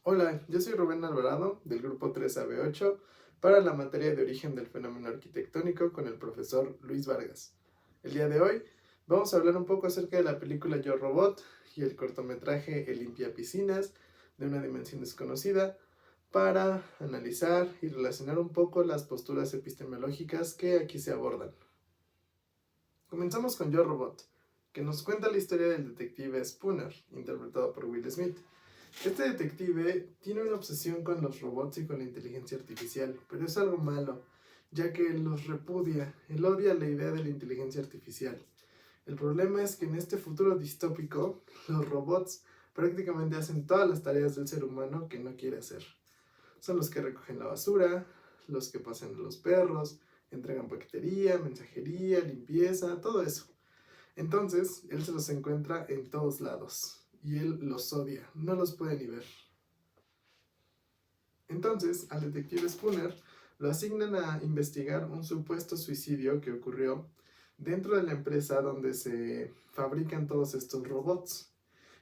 Hola, yo soy Rubén Alvarado del grupo 3AB8 para la materia de origen del fenómeno arquitectónico con el profesor Luis Vargas. El día de hoy vamos a hablar un poco acerca de la película Yo Robot y el cortometraje El Limpia Piscinas de una dimensión desconocida para analizar y relacionar un poco las posturas epistemológicas que aquí se abordan. Comenzamos con Yo Robot, que nos cuenta la historia del detective Spooner, interpretado por Will Smith. Este detective tiene una obsesión con los robots y con la inteligencia artificial, pero es algo malo, ya que él los repudia, él odia la idea de la inteligencia artificial. El problema es que en este futuro distópico, los robots prácticamente hacen todas las tareas del ser humano que no quiere hacer. Son los que recogen la basura, los que pasean a los perros, entregan paquetería, mensajería, limpieza, todo eso. Entonces, él se los encuentra en todos lados y él los odia, no los puede ni ver. Entonces, al detective Spooner lo asignan a investigar un supuesto suicidio que ocurrió dentro de la empresa donde se fabrican todos estos robots.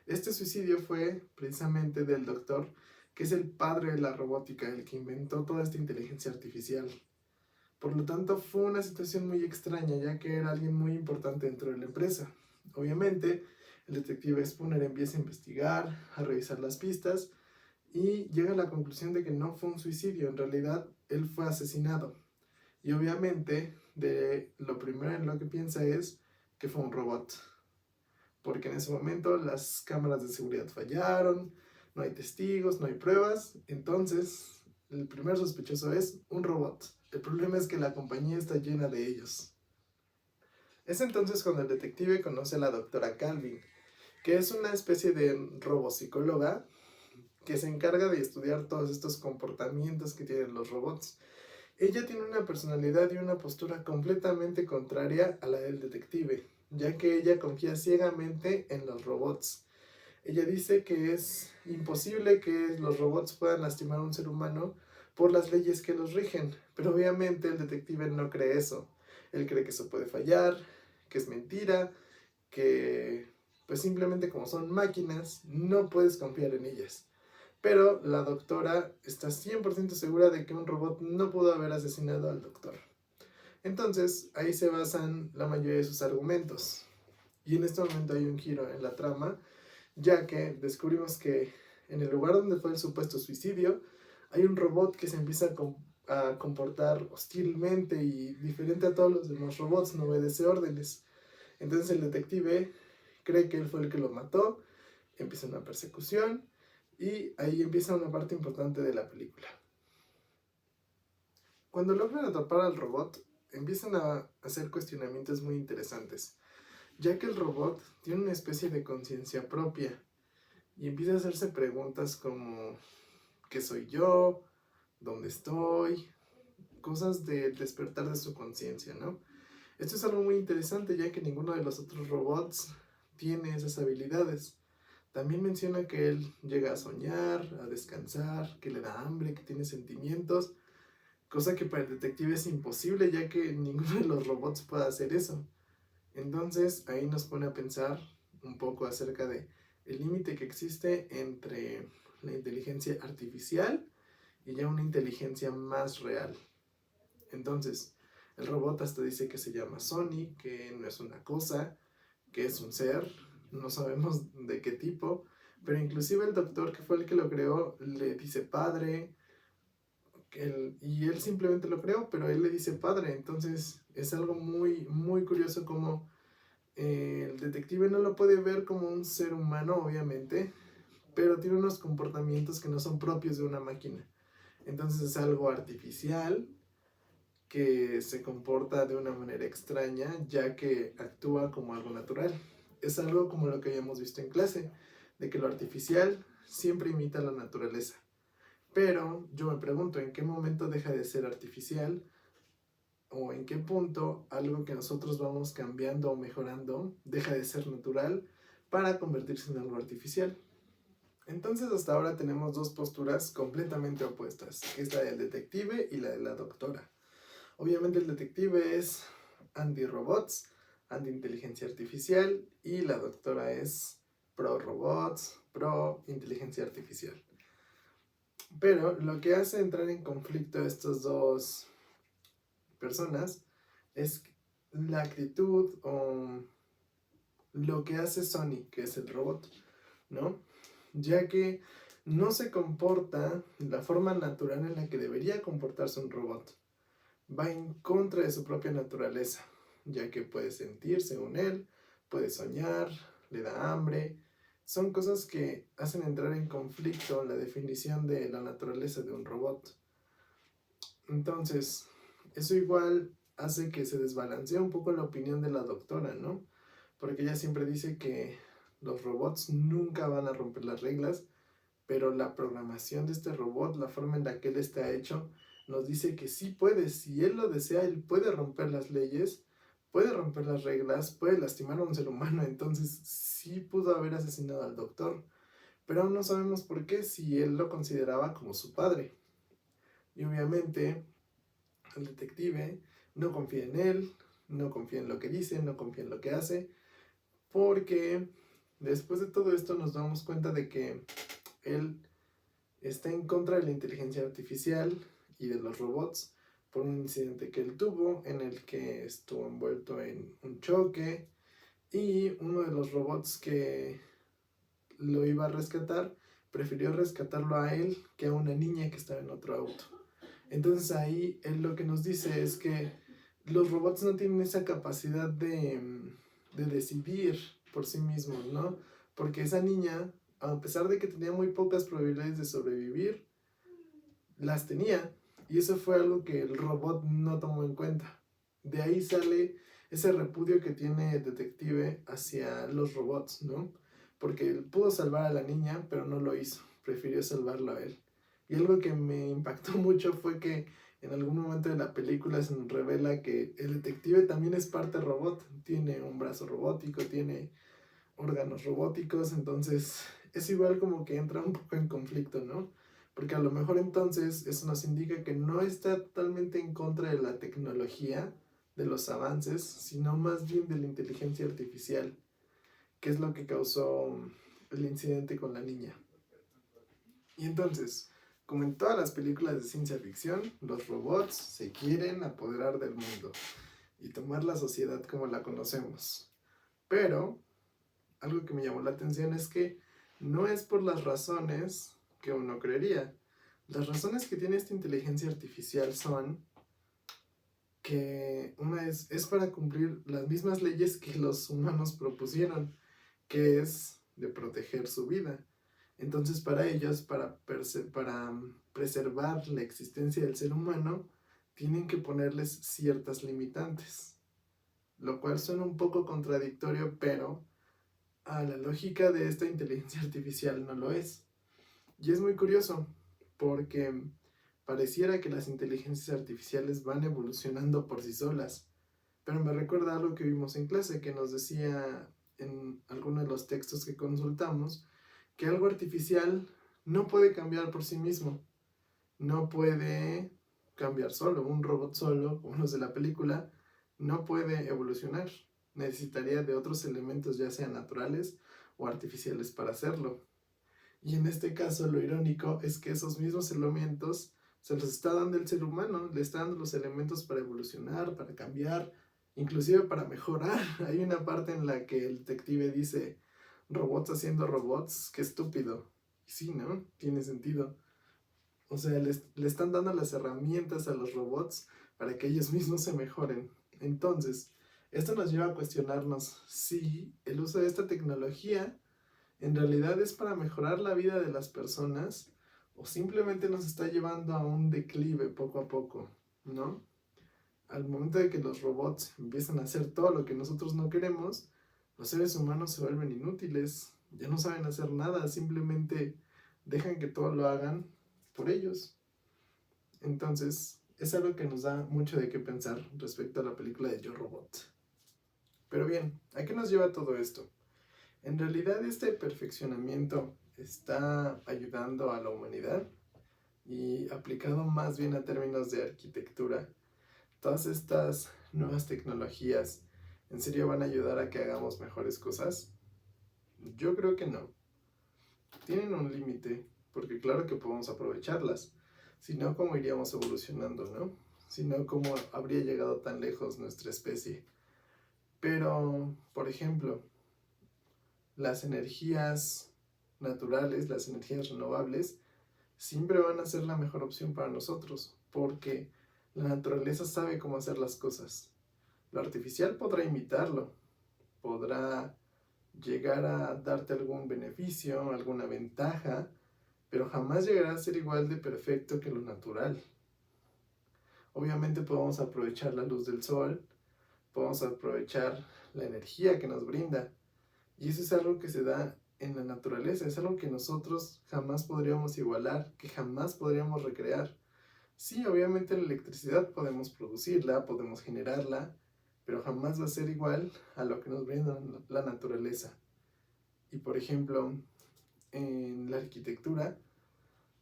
Este suicidio fue precisamente del doctor, que es el padre de la robótica, el que inventó toda esta inteligencia artificial. Por lo tanto, fue una situación muy extraña, ya que era alguien muy importante dentro de la empresa. Obviamente, el detective Spooner empieza a investigar, a revisar las pistas y llega a la conclusión de que no fue un suicidio, en realidad él fue asesinado. Y obviamente, de lo primero en lo que piensa es que fue un robot, porque en ese momento las cámaras de seguridad fallaron, no hay testigos, no hay pruebas, entonces el primer sospechoso es un robot. El problema es que la compañía está llena de ellos. Es entonces cuando el detective conoce a la doctora Calvin, que es una especie de robopsicóloga que se encarga de estudiar todos estos comportamientos que tienen los robots. Ella tiene una personalidad y una postura completamente contraria a la del detective, ya que ella confía ciegamente en los robots. Ella dice que es imposible que los robots puedan lastimar a un ser humano por las leyes que los rigen, pero obviamente el detective no cree eso. Él cree que eso puede fallar, que es mentira, que pues simplemente como son máquinas, no puedes confiar en ellas. Pero la doctora está 100% segura de que un robot no pudo haber asesinado al doctor. Entonces, ahí se basan la mayoría de sus argumentos. Y en este momento hay un giro en la trama, ya que descubrimos que en el lugar donde fue el supuesto suicidio, hay un robot que se empieza a comportar hostilmente y diferente a todos los demás robots, no obedece órdenes. Entonces el detective cree que él fue el que lo mató, empieza una persecución y ahí empieza una parte importante de la película. Cuando logran atrapar al robot, empiezan a hacer cuestionamientos muy interesantes, ya que el robot tiene una especie de conciencia propia y empieza a hacerse preguntas como ¿qué soy yo? ¿Dónde estoy? Cosas de despertar de su conciencia, ¿no? Esto es algo muy interesante, ya que ninguno de los otros robots tiene esas habilidades. También menciona que él llega a soñar, a descansar, que le da hambre, que tiene sentimientos, cosa que para el detective es imposible, ya que ninguno de los robots puede hacer eso. Entonces ahí nos pone a pensar un poco acerca de el límite que existe entre la inteligencia artificial y ya una inteligencia más real. Entonces, el robot hasta dice que se llama Sony, que no es una cosa, que es un ser, no sabemos de qué tipo, pero inclusive el doctor que fue el que lo creó le dice padre, y él simplemente lo creó, pero él le dice padre, entonces es algo muy, muy curioso como el detective no lo puede ver como un ser humano, obviamente, pero tiene unos comportamientos que no son propios de una máquina. Entonces es algo artificial que se comporta de una manera extraña, ya que actúa como algo natural. Es algo como lo que habíamos visto en clase, de que lo artificial siempre imita la naturaleza. Pero yo me pregunto, ¿en qué momento deja de ser artificial? ¿O en qué punto algo que nosotros vamos cambiando o mejorando deja de ser natural para convertirse en algo artificial? Entonces hasta ahora tenemos dos posturas completamente opuestas, que es la del detective y la de la doctora. Obviamente el detective es anti-robots, anti-inteligencia artificial y la doctora es pro-robots, pro-inteligencia artificial. Pero lo que hace entrar en conflicto a estas dos personas es la actitud o lo que hace Sony, que es el robot, ¿no? Ya que no se comporta de la forma natural en la que debería comportarse un robot. Va en contra de su propia naturaleza, ya que puede sentir según él, puede soñar, le da hambre. Son cosas que hacen entrar en conflicto la definición de la naturaleza de un robot. Entonces, eso igual hace que se desbalancee un poco la opinión de la doctora, ¿no? Porque ella siempre dice que los robots nunca van a romper las reglas, pero la programación de este robot, la forma en la que él está hecho, nos dice que sí puede, si él lo desea, él puede romper las leyes, puede romper las reglas, puede lastimar a un ser humano, entonces sí pudo haber asesinado al doctor, pero aún no sabemos por qué si él lo consideraba como su padre. Y obviamente el detective no confía en él, no confía en lo que dice, no confía en lo que hace, porque después de todo esto nos damos cuenta de que él está en contra de la inteligencia artificial y de los robots por un incidente que él tuvo en el que estuvo envuelto en un choque y uno de los robots que lo iba a rescatar prefirió rescatarlo a él que a una niña que estaba en otro auto. Entonces ahí él lo que nos dice es que los robots no tienen esa capacidad de decidir por sí mismos, ¿no? Porque esa niña, a pesar de que tenía muy pocas probabilidades de sobrevivir, las tenía. Y eso fue algo que el robot no tomó en cuenta. De ahí sale ese repudio que tiene el detective hacia los robots, ¿no? Porque él pudo salvar a la niña, pero no lo hizo. Prefirió salvarlo a él. Y algo que me impactó mucho fue que en algún momento de la película se nos revela que el detective también es parte robot. Tiene un brazo robótico, tiene órganos robóticos, entonces es igual como que entra un poco en conflicto, ¿no? Porque a lo mejor entonces eso nos indica que no está totalmente en contra de la tecnología, de los avances, sino más bien de la inteligencia artificial, que es lo que causó el incidente con la niña. Y entonces, como en todas las películas de ciencia ficción, los robots se quieren apoderar del mundo y tomar la sociedad como la conocemos. Pero algo que me llamó la atención es que no es por las razones que uno creería. Las razones que tiene esta inteligencia artificial son que una es para cumplir las mismas leyes que los humanos propusieron, que es de proteger su vida. Entonces para ellos, para preservar la existencia del ser humano, tienen que ponerles ciertas limitantes, lo cual suena un poco contradictorio, pero a la lógica de esta inteligencia artificial no lo es. Y es muy curioso porque pareciera que las inteligencias artificiales van evolucionando por sí solas, pero me recuerda algo que vimos en clase que nos decía en alguno de los textos que consultamos, que algo artificial no puede cambiar por sí mismo, no puede cambiar solo, un robot solo, como los de la película, no puede evolucionar, necesitaría de otros elementos ya sean naturales o artificiales para hacerlo. Y en este caso lo irónico es que esos mismos elementos se los está dando el ser humano, le está dando los elementos para evolucionar, para cambiar, inclusive para mejorar. Hay una parte en la que el detective dice, robots haciendo robots, qué estúpido. Y sí, ¿no? Tiene sentido. O sea, le están dando las herramientas a los robots para que ellos mismos se mejoren. Entonces, esto nos lleva a cuestionarnos si el uso de esta tecnología en realidad es para mejorar la vida de las personas o simplemente nos está llevando a un declive poco a poco, ¿no? Al momento de que los robots empiezan a hacer todo lo que nosotros no queremos, los seres humanos se vuelven inútiles, ya no saben hacer nada, simplemente dejan que todo lo hagan por ellos. Entonces, es algo que nos da mucho de qué pensar respecto a la película de Yo Robot. Pero bien, ¿a qué nos lleva todo esto? En realidad este perfeccionamiento está ayudando a la humanidad y aplicado más bien a términos de arquitectura. Todas estas nuevas tecnologías, ¿en serio van a ayudar a que hagamos mejores cosas? Yo creo que no. Tienen un límite porque claro que podemos aprovecharlas, si no, ¿cómo iríamos evolucionando, no? Si no, ¿cómo habría llegado tan lejos nuestra especie? Pero, por ejemplo, las energías naturales, las energías renovables, siempre van a ser la mejor opción para nosotros, porque la naturaleza sabe cómo hacer las cosas. Lo artificial podrá imitarlo, podrá llegar a darte algún beneficio, alguna ventaja, pero jamás llegará a ser igual de perfecto que lo natural. Obviamente podemos aprovechar la luz del sol, podemos aprovechar la energía que nos brinda, y eso es algo que se da en la naturaleza, es algo que nosotros jamás podríamos igualar, que jamás podríamos recrear. Sí, obviamente la electricidad podemos producirla, podemos generarla, pero jamás va a ser igual a lo que nos brinda la naturaleza. Y por ejemplo, en la arquitectura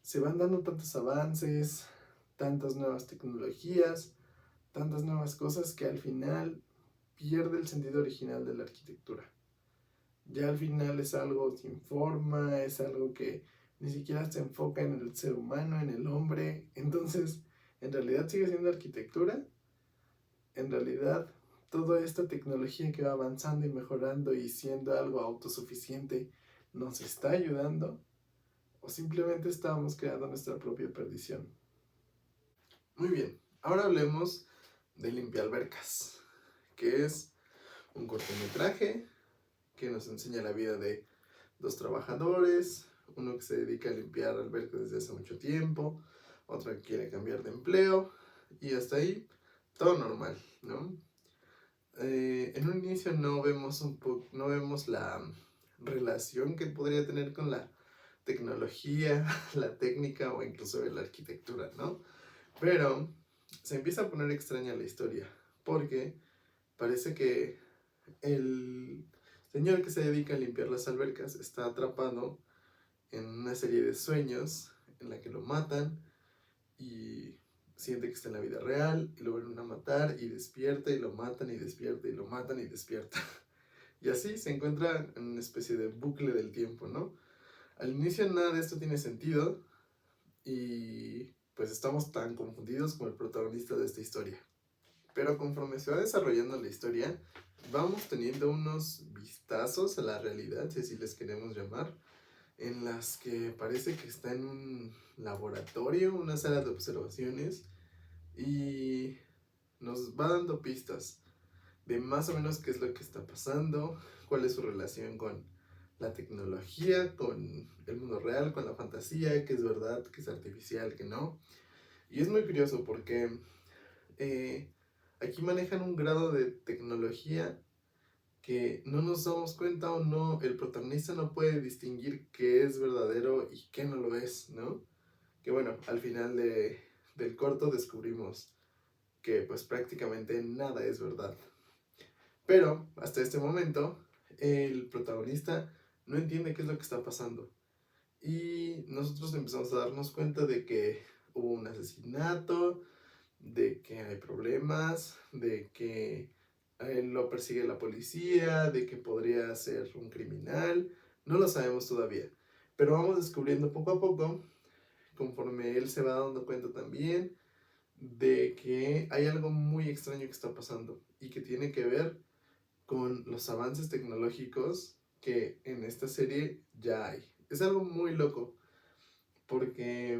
se van dando tantos avances, tantas nuevas tecnologías, tantas nuevas cosas que al final pierde el sentido original de la arquitectura. Ya al final es algo sin forma, es algo que ni siquiera se enfoca en el ser humano, en el hombre. Entonces, en realidad sigue siendo arquitectura. En realidad, toda esta tecnología que va avanzando y mejorando y siendo algo autosuficiente nos está ayudando, o simplemente estamos creando nuestra propia perdición. Muy bien, ahora hablemos de Limpialbercas, que es un cortometraje que nos enseña la vida de dos trabajadores, uno que se dedica a limpiar albercas desde hace mucho tiempo, otro que quiere cambiar de empleo, y hasta ahí todo normal, ¿no? En un inicio no vemos la relación que podría tener con la tecnología, la técnica o incluso la arquitectura, ¿no? Pero se empieza a poner extraña la historia, porque parece que el señor que se dedica a limpiar las albercas está atrapado en una serie de sueños en la que lo matan y siente que está en la vida real y lo vuelven a matar y despierta y lo matan y despierta y lo matan y despierta. Y así se encuentra en una especie de bucle del tiempo, ¿no? Al inicio nada de esto tiene sentido y pues estamos tan confundidos como el protagonista de esta historia. Pero conforme se va desarrollando la historia, vamos teniendo unos vistazos a la realidad, si así les queremos llamar, en las que parece que está en un laboratorio, una sala de observaciones, y nos va dando pistas de más o menos qué es lo que está pasando, cuál es su relación con la tecnología, con el mundo real, con la fantasía, qué es verdad, qué es artificial, qué no. Y es muy curioso porque aquí manejan un grado de tecnología que no nos damos cuenta o no, el protagonista no puede distinguir qué es verdadero y qué no lo es, ¿no? Que bueno, al final del corto descubrimos que pues prácticamente nada es verdad. Pero hasta este momento el protagonista no entiende qué es lo que está pasando. Y nosotros empezamos a darnos cuenta de que hubo un asesinato, de que hay problemas, de que a él lo persigue la policía, de que podría ser un criminal. No lo sabemos todavía. Pero vamos descubriendo poco a poco, conforme él se va dando cuenta también, de que hay algo muy extraño que está pasando y que tiene que ver con los avances tecnológicos que en esta serie ya hay. Es algo muy loco, porque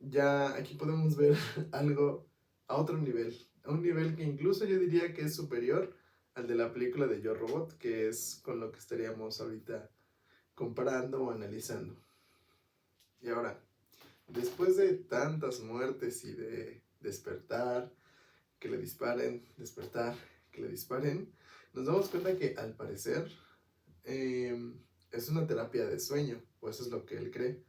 ya aquí podemos ver algo a otro nivel, a un nivel que incluso yo diría que es superior al de la película de Yo Robot, que es con lo que estaríamos ahorita comparando o analizando. Y ahora, después de tantas muertes y de despertar, que le disparen, despertar, que le disparen, nos damos cuenta que al parecer es una terapia de sueño, o eso es lo que él cree.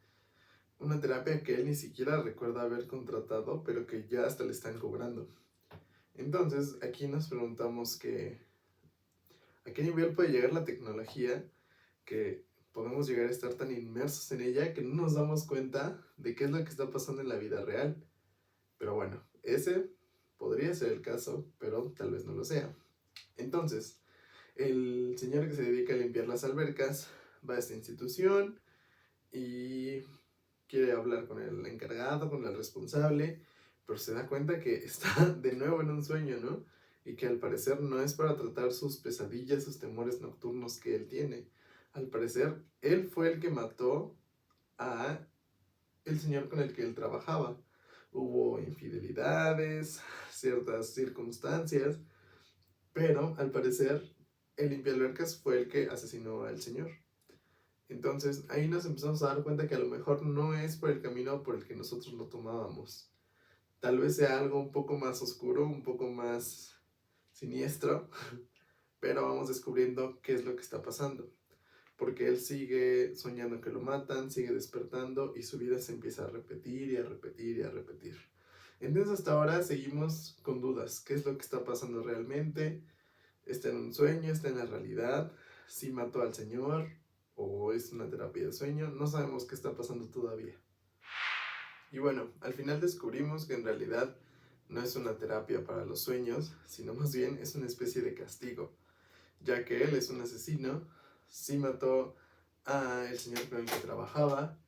Una terapia que él ni siquiera recuerda haber contratado, pero que ya hasta le están cobrando. Entonces, aquí nos preguntamos que a qué nivel puede llegar la tecnología que podemos llegar a estar tan inmersos en ella que no nos damos cuenta de qué es lo que está pasando en la vida real. Pero bueno, ese podría ser el caso, pero tal vez no lo sea. Entonces, el señor que se dedica a limpiar las albercas va a esta institución y quiere hablar con el encargado, con el responsable, pero se da cuenta que está de nuevo en un sueño, ¿no? Y que al parecer no es para tratar sus pesadillas, sus temores nocturnos que él tiene. Al parecer, él fue el que mató a el señor con el que él trabajaba. Hubo infidelidades, ciertas circunstancias, pero al parecer el limpialuercas fue el que asesinó al señor. Entonces ahí nos empezamos a dar cuenta que a lo mejor no es por el camino por el que nosotros lo tomábamos. Tal vez sea algo un poco más oscuro, un poco más siniestro, pero vamos descubriendo qué es lo que está pasando. Porque él sigue soñando que lo matan, sigue despertando y su vida se empieza a repetir y a repetir y a repetir. Entonces hasta ahora seguimos con dudas. ¿Qué es lo que está pasando realmente? ¿Está en un sueño? ¿Está en la realidad? ¿Sí mató al señor? ¿O es una terapia de sueño? No sabemos qué está pasando todavía. Y bueno, al final descubrimos que en realidad no es una terapia para los sueños, sino más bien es una especie de castigo, ya que él es un asesino, sí mató al señor con el que trabajaba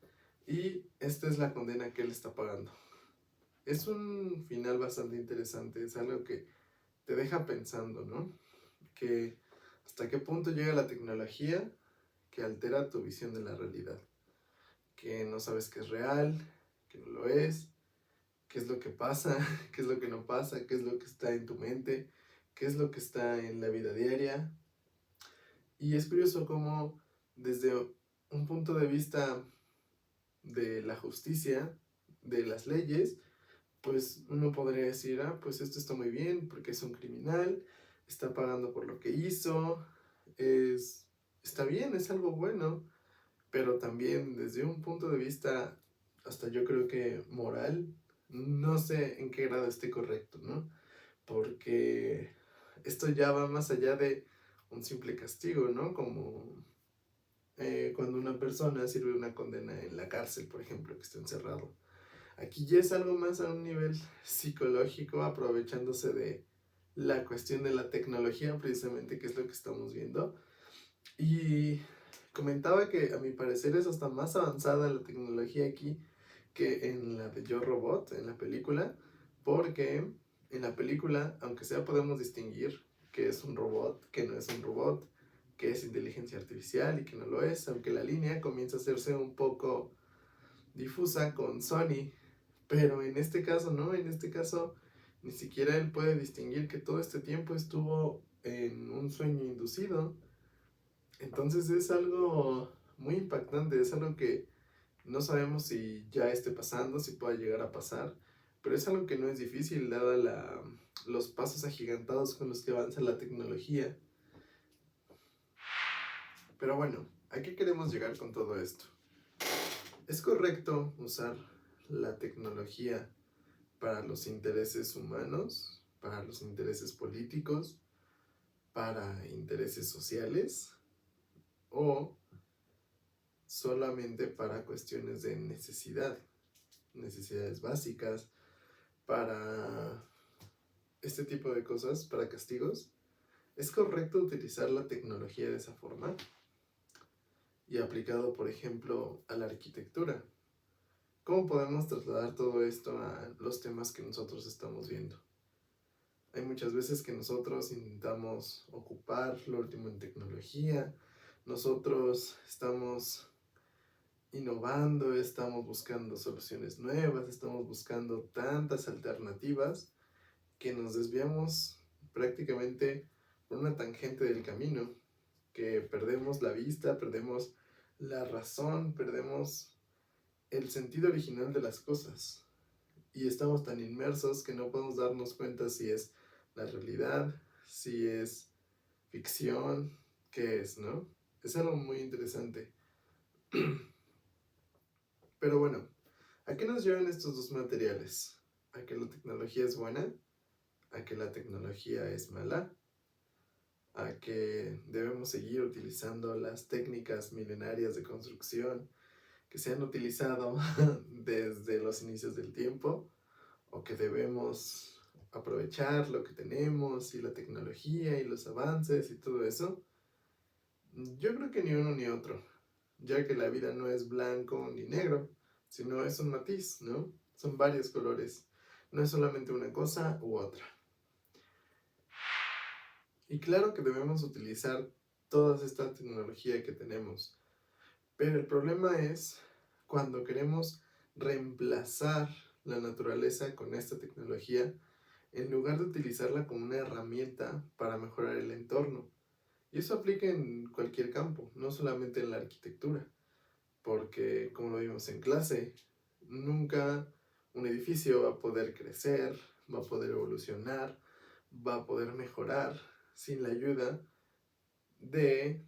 y esta es la condena que él está pagando. Es un final bastante interesante, es algo que te deja pensando, ¿no? Que hasta qué punto llega la tecnología que altera tu visión de la realidad, que no sabes qué es real, que no lo es, qué es lo que pasa, qué es lo que no pasa, qué es lo que está en tu mente, qué es lo que está en la vida diaria. Y es curioso cómo desde un punto de vista de la justicia, de las leyes, pues uno podría decir, pues esto está muy bien porque es un criminal, está pagando por lo que hizo, está bien, es algo bueno, pero también desde un punto de vista, hasta yo creo que moral, no sé en qué grado esté correcto, ¿no? Porque esto ya va más allá de un simple castigo, ¿no? Como cuando una persona sirve una condena en la cárcel, por ejemplo, que está encerrado. Aquí ya es algo más a un nivel psicológico, aprovechándose de la cuestión de la tecnología, precisamente, que es lo que estamos viendo. Y comentaba que a mi parecer es hasta más avanzada la tecnología aquí que en la de Yo Robot, en la película, porque en la película, aunque sea podemos distinguir que es un robot, que no es un robot, que es inteligencia artificial y que no lo es, aunque la línea comienza a hacerse un poco difusa con Sony, pero en este caso no, en este caso ni siquiera él puede distinguir que todo este tiempo estuvo en un sueño inducido. Entonces es algo muy impactante, es algo que no sabemos si ya esté pasando, si pueda llegar a pasar, pero es algo que no es difícil dada los pasos agigantados con los que avanza la tecnología. Pero bueno, ¿a qué queremos llegar con todo esto? ¿Es correcto usar la tecnología para los intereses humanos, para los intereses políticos, para intereses sociales o solamente para cuestiones de necesidad, necesidades básicas, para este tipo de cosas, para castigos? ¿Es correcto utilizar la tecnología de esa forma? Y aplicado, por ejemplo, a la arquitectura. ¿Cómo podemos trasladar todo esto a los temas que nosotros estamos viendo? Hay muchas veces que nosotros intentamos ocupar lo último en tecnología, nosotros estamos innovando, estamos buscando soluciones nuevas, estamos buscando tantas alternativas que nos desviamos prácticamente por una tangente del camino, que perdemos la vista, perdemos la razón, perdemos el sentido original de las cosas. Y estamos tan inmersos que no podemos darnos cuenta si es la realidad, si es ficción, qué es, ¿no? Es algo muy interesante. Pero bueno, ¿a qué nos llevan estos dos materiales? ¿A que la tecnología es buena? ¿A que la tecnología es mala? ¿A que debemos seguir utilizando las técnicas milenarias de construcción que se han utilizado desde los inicios del tiempo? ¿O que debemos aprovechar lo que tenemos y la tecnología y los avances y todo eso? Yo creo que ni uno ni otro, ya que la vida no es blanco ni negro, sino es un matiz, ¿no? Son varios colores, no es solamente una cosa u otra. Y claro que debemos utilizar toda esta tecnología que tenemos, pero el problema es cuando queremos reemplazar la naturaleza con esta tecnología, en lugar de utilizarla como una herramienta para mejorar el entorno. Y eso aplica en cualquier campo, no solamente en la arquitectura, porque como lo vimos en clase, nunca un edificio va a poder crecer, va a poder evolucionar, va a poder mejorar sin la ayuda de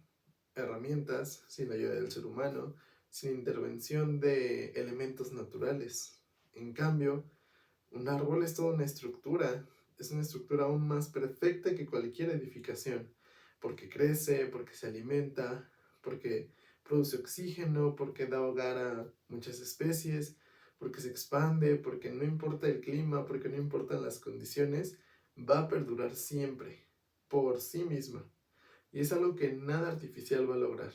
herramientas, sin la ayuda del ser humano, sin intervención de elementos naturales. En cambio, un árbol es toda una estructura, es una estructura aún más perfecta que cualquier edificación, porque crece, porque se alimenta, porque produce oxígeno, porque da hogar a muchas especies, porque se expande, porque no importa el clima, porque no importan las condiciones, va a perdurar siempre, por sí misma. Y es algo que nada artificial va a lograr.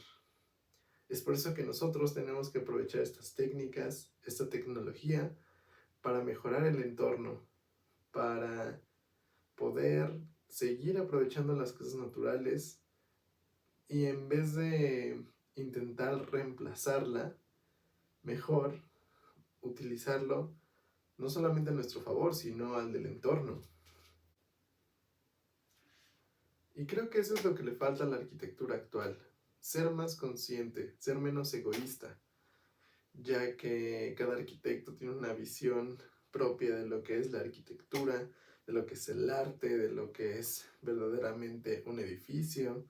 Es por eso que nosotros tenemos que aprovechar estas técnicas, esta tecnología, para mejorar el entorno, para poder seguir aprovechando las cosas naturales y en vez de intentar reemplazarla, mejor utilizarlo no solamente a nuestro favor, sino al del entorno. Y creo que eso es lo que le falta a la arquitectura actual, ser más consciente, ser menos egoísta, ya que cada arquitecto tiene una visión propia de lo que es la arquitectura, de lo que es el arte, de lo que es verdaderamente un edificio.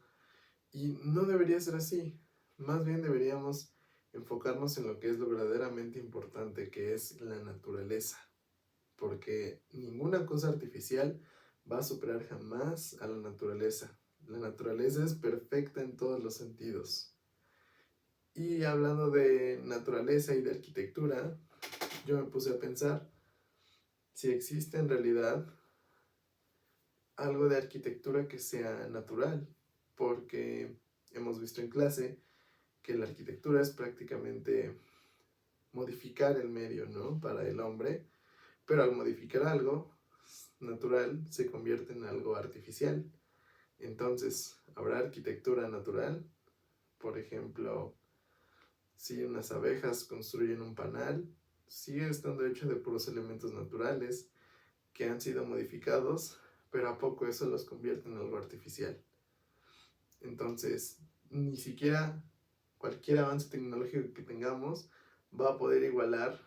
Y no debería ser así. Más bien deberíamos enfocarnos en lo que es lo verdaderamente importante, que es la naturaleza. Porque ninguna cosa artificial va a superar jamás a la naturaleza. La naturaleza es perfecta en todos los sentidos. Y hablando de naturaleza y de arquitectura, yo me puse a pensar si existe en realidad algo de arquitectura que sea natural, porque hemos visto en clase que la arquitectura es prácticamente modificar el medio, ¿no? Para el hombre, pero al modificar algo natural se convierte en algo artificial. Entonces, ¿habrá arquitectura natural? Por ejemplo, si unas abejas construyen un panal, sigue estando hecho de puros elementos naturales que han sido modificados, pero a poco eso los convierte en algo artificial. Entonces, ni siquiera cualquier avance tecnológico que tengamos va a poder igualar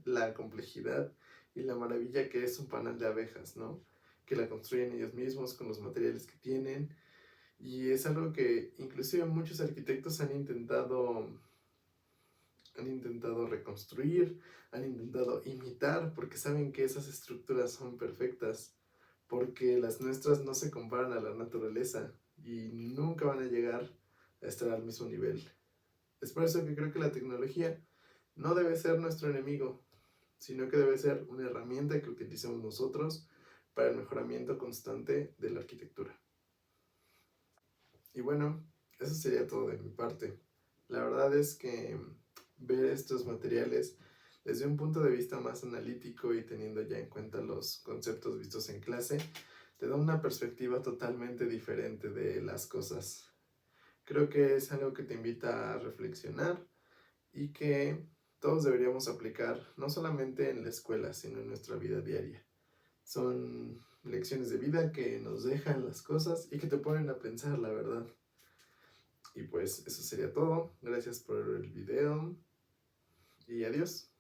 la complejidad y la maravilla que es un panal de abejas, ¿no? Que la construyen ellos mismos con los materiales que tienen. Y es algo que inclusive muchos arquitectos han intentado reconstruir, han intentado imitar, porque saben que esas estructuras son perfectas, porque las nuestras no se comparan a la naturaleza y nunca van a llegar a estar al mismo nivel. Es por eso que creo que la tecnología no debe ser nuestro enemigo, sino que debe ser una herramienta que utilicemos nosotros para el mejoramiento constante de la arquitectura. Y bueno, eso sería todo de mi parte. La verdad es que ver estos materiales desde un punto de vista más analítico y teniendo ya en cuenta los conceptos vistos en clase, te da una perspectiva totalmente diferente de las cosas. Creo que es algo que te invita a reflexionar y que todos deberíamos aplicar, no solamente en la escuela, sino en nuestra vida diaria. Son lecciones de vida que nos dejan las cosas y que te ponen a pensar, la verdad. Y pues eso sería todo. Gracias por el video y adiós.